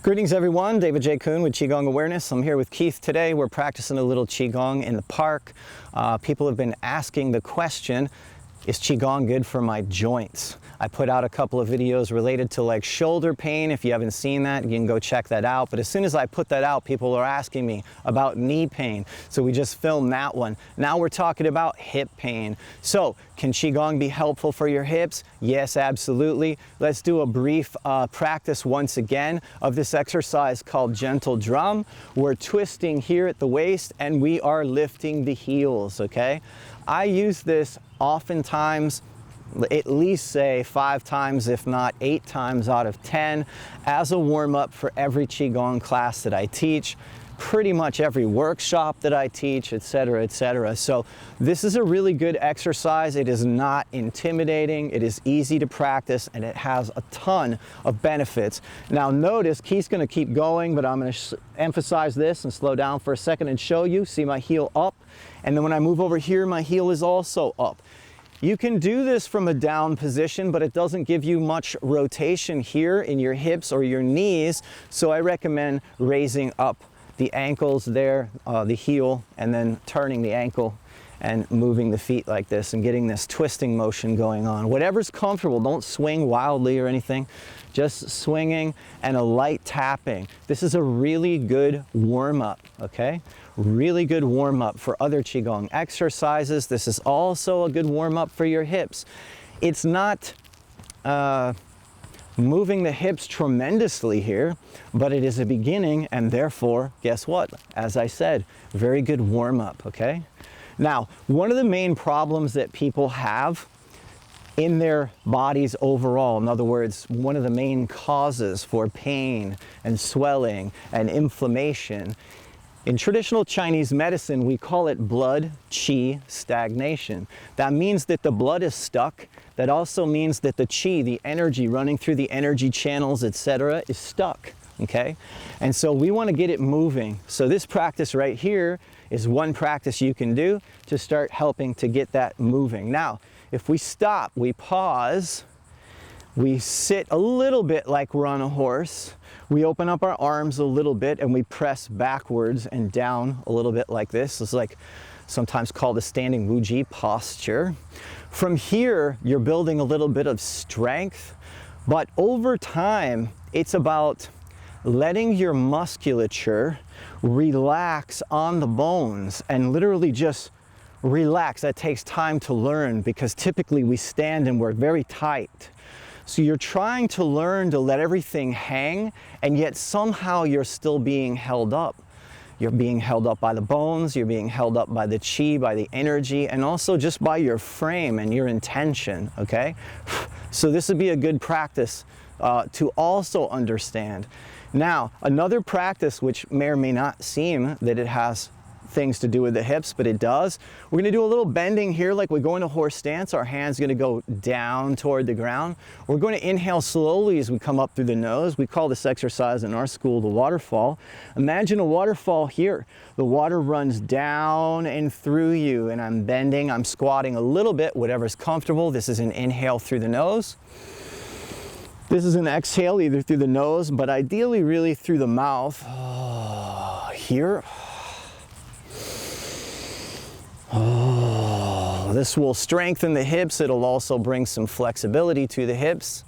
Greetings everyone, David J. Coon with Qigong Awareness. I'm here with Keith today. We're practicing a little Qigong in the park. People have been asking the question, is Qigong good for my joints? I put out a couple of videos related to like shoulder pain. If you haven't seen that, you can go check that out. But as soon as I put that out, people are asking me about knee pain. So we just filmed that one. Now we're talking about hip pain. So can Qigong be helpful for your hips? Yes, absolutely. Let's do a brief practice once again of this exercise called gentle drum. We're twisting here at the waist and we are lifting the heels, okay? I use this oftentimes, at least say 5 times, if not 8 times out of 10, as a warm-up for every Qigong class that I teach, pretty much every workshop that I teach, etc., etc. So this is a really good exercise. It is not intimidating, it is easy to practice, and it has a ton of benefits. Now notice, Keith's going to keep going, but I'm going to emphasize this and slow down for a second and show you. See my heel up, and then when I move over here, my heel is also up. You can do this from a down position, but it doesn't give you much rotation here in your hips or your knees, so I recommend raising up the ankles there, the heel, and then turning the ankle and moving the feet like this and getting this twisting motion going on. Whatever's comfortable, don't swing wildly or anything, just swinging and a light tapping. This is a really good warm-up, okay? Really good warm-up for other Qigong exercises. This is also a good warm-up for your hips. It's not moving the hips tremendously here, but it is a beginning, and therefore, guess what? As I said, very good warm-up, okay? Now, one of the main problems that people have in their bodies overall, in other words, one of the main causes for pain and swelling and inflammation, in traditional Chinese medicine, we call it blood qi stagnation. That means that the blood is stuck. That also means that the qi, the energy running through the energy channels, etc., is stuck, okay? And so we want to get it moving. So this practice right here is one practice you can do to start helping to get that moving. Now, if we stop, we pause, we sit a little bit like we're on a horse, we open up our arms a little bit and we press backwards and down a little bit like this. It's like sometimes called a standing wuji posture. From here, you're building a little bit of strength, but over time, it's about letting your musculature relax on the bones and literally just relax. That takes time to learn because typically we stand and we're very tight. So you're trying to learn to let everything hang, and yet somehow you're still being held up. You're being held up by the bones, you're being held up by the qi, by the energy, and also just by your frame and your intention, okay? So this would be a good practice to also understand. Now, another practice which may or may not seem that it has things to do with the hips, but it does. We're going to do a little bending here like we go into horse stance. Our hand's going to go down toward the ground. We're going to inhale slowly as we come up through the nose. We call this exercise in our school the waterfall. Imagine a waterfall here. The water runs down and through you, and I'm bending, I'm squatting a little bit, whatever's comfortable. This is an inhale through the nose. This is an exhale either through the nose, but ideally really through the mouth. Here. This will strengthen the hips. It'll also bring some flexibility to the hips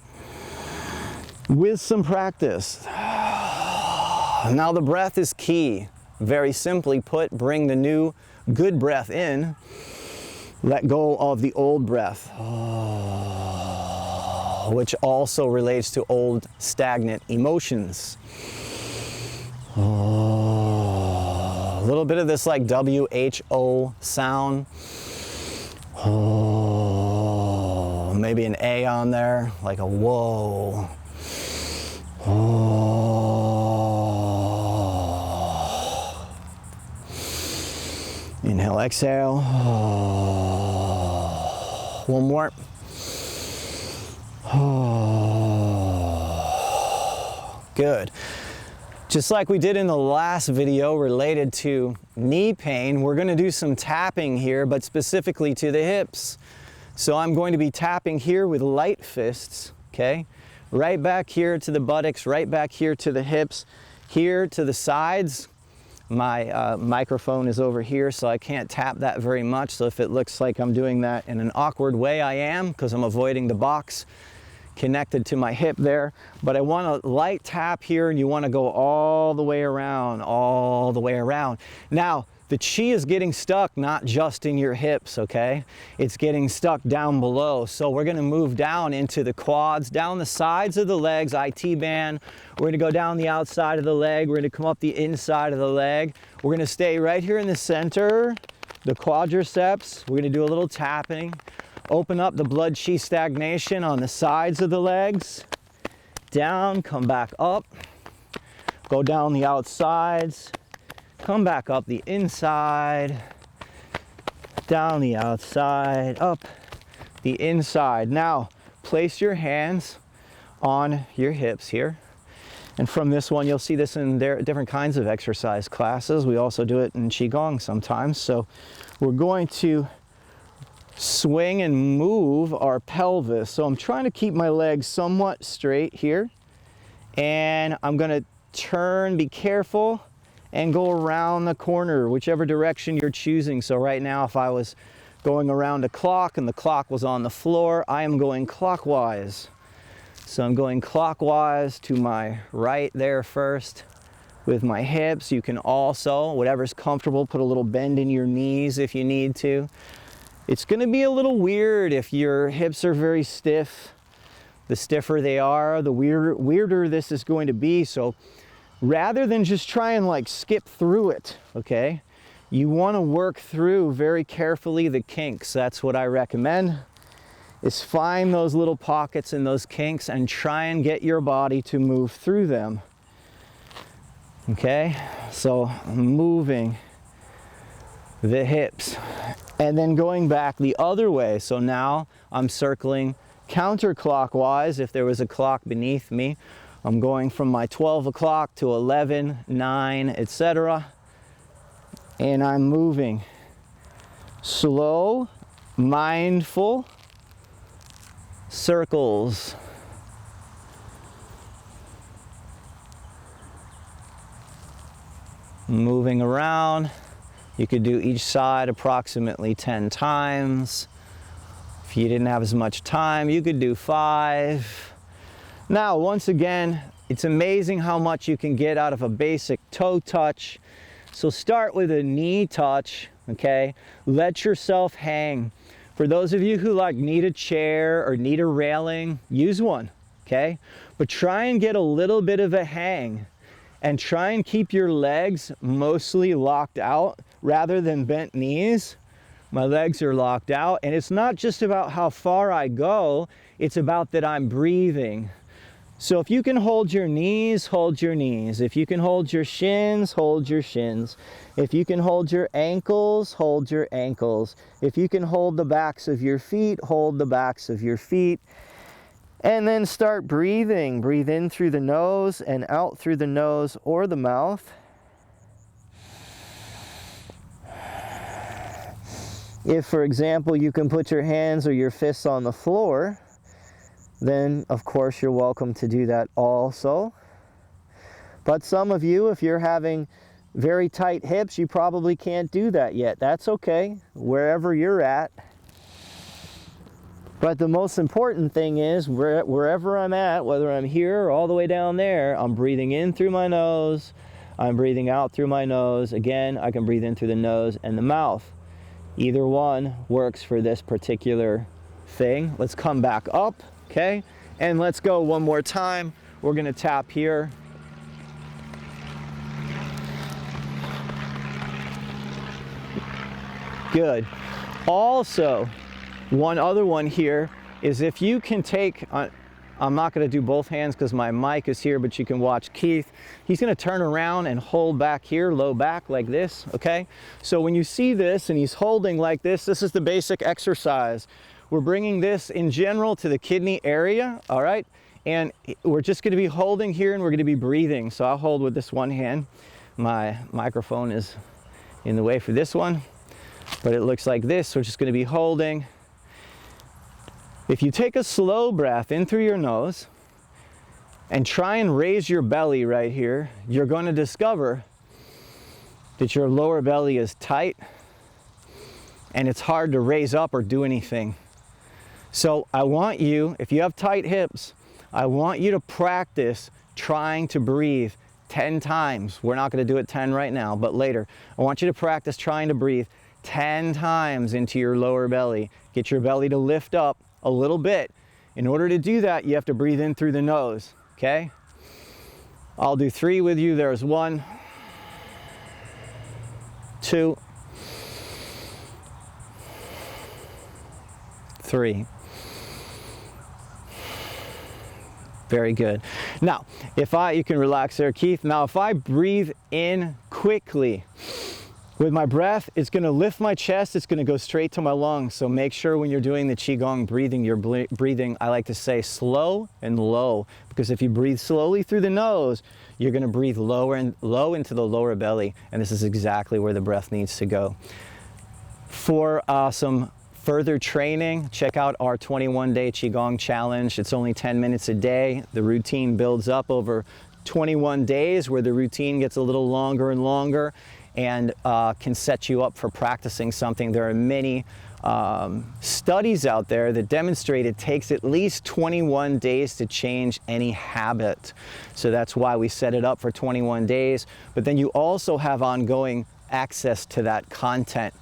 with some practice. Now the breath is key. Very simply put, bring the new good breath in. Let go of the old breath, which also relates to old stagnant emotions. A little bit of this like WHO sound. Oh, maybe an A on there, like a whoa. Oh. Inhale, exhale. Oh. One more. Oh. Good. Just like we did in the last video related to knee pain, we're going to do some tapping here, but specifically to the hips. So I'm going to be tapping here with light fists, okay? right back here to the buttocks, right back here to the hips, here to the sides. My microphone is over here, so I can't tap that very much. So if it looks like I'm doing that in an awkward way, I am, because I'm avoiding the box connected to my hip there. But I want a light tap here, and you want to go all the way around, all the way around. Now, the chi is getting stuck not just in your hips, okay? It's getting stuck down below. So we're gonna move down into the quads, down the sides of the legs, IT band. We're gonna go down the outside of the leg. We're gonna come up the inside of the leg. We're gonna stay right here in the center, the quadriceps. We're gonna do a little tapping. Open up the blood chi stagnation on the sides of the legs. Down, come back up. Go down the outsides. Come back up the inside, down the outside, up the inside. Now, place your hands on your hips here. And from this one, you'll see this in different kinds of exercise classes. We also do it in Qigong sometimes. So we're going to swing and move our pelvis. So I'm trying to keep my legs somewhat straight here. And I'm going to turn, be careful, and go around the corner, whichever direction you're choosing. So right now, if I was going around a clock and the clock was on the floor, I am going clockwise. So I'm going clockwise to my right there first with my hips. You can also, whatever's comfortable, put a little bend in your knees if you need to. It's gonna be a little weird if your hips are very stiff. The stiffer they are, the weirder this is going to be. So rather than just try and like skip through it, okay? You want to work through very carefully the kinks. That's what I recommend, is find those little pockets and those kinks and try and get your body to move through them. Okay, so moving the hips and then going back the other way. So now I'm circling counterclockwise. If there was a clock beneath me, I'm going from my 12 o'clock to 11, 9, etc. And I'm moving slow, mindful circles. Moving around. You could do each side approximately 10 times. If you didn't have as much time, you could do 5. Now, once again, it's amazing how much you can get out of a basic toe touch. So start with a knee touch, okay? Let yourself hang. For those of you who like need a chair or need a railing, use one, okay? But try and get a little bit of a hang and try and keep your legs mostly locked out rather than bent knees. My legs are locked out, and it's not just about how far I go, it's about that I'm breathing. So if you can hold your knees, hold your knees. If you can hold your shins, hold your shins. If you can hold your ankles, hold your ankles. If you can hold the backs of your feet, hold the backs of your feet. And then start breathing. Breathe in through the nose and out through the nose or the mouth. If, for example, you can put your hands or your fists on the floor, then of course you're welcome to do that also. But some of you, if you're having very tight hips, you probably can't do that yet. That's okay, wherever you're at. But the most important thing is, wherever I'm at, whether I'm here or all the way down there, I'm breathing in through my nose, I'm breathing out through my nose. Again, I can breathe in through the nose and the mouth. Either one works for this particular thing. Let's come back up. Okay, and let's go one more time. We're going to tap here. Good. Also, one other one here is if you can take, I'm not going to do both hands because my mic is here, but you can watch Keith. He's going to turn around and hold back here, low back like this, okay? So when you see this and he's holding like this is the basic exercise. We're bringing this in general to the kidney area, all right? And we're just going to be holding here and we're going to be breathing. So I'll hold with this one hand. My microphone is in the way for this one, but it looks like this. We're just going to be holding. If you take a slow breath in through your nose, and try and raise your belly right here, you're going to discover that your lower belly is tight and it's hard to raise up or do anything. So I want you, if you have tight hips, I want you to practice trying to breathe 10 times. We're not going to do it 10 right now, but later. I want you to practice trying to breathe 10 times into your lower belly. Get your belly to lift up a little bit. In order to do that, you have to breathe in through the nose, okay? I'll do 3 with you. There's 1, 2, 3. Very good. Now, you can relax there, Keith. Now, if I breathe in quickly with my breath, it's going to lift my chest. It's going to go straight to my lungs. So make sure when you're doing the Qigong breathing, you're breathing, I like to say, slow and low. Because if you breathe slowly through the nose, you're going to breathe lower and low into the lower belly. And this is exactly where the breath needs to go. For some further training, check out our 21-day Qigong challenge. It's only 10 minutes a day. The routine builds up over 21 days where the routine gets a little longer and longer and can set you up for practicing something. There are many studies out there that demonstrate it takes at least 21 days to change any habit. So that's why we set it up for 21 days. But then you also have ongoing access to that content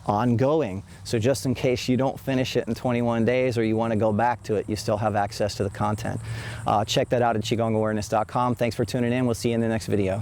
ongoing. So just in case you don't finish it in 21 days or you want to go back to it, you still have access to the content. Check that out at QigongAwareness.com. Thanks for tuning in. We'll see you in the next video.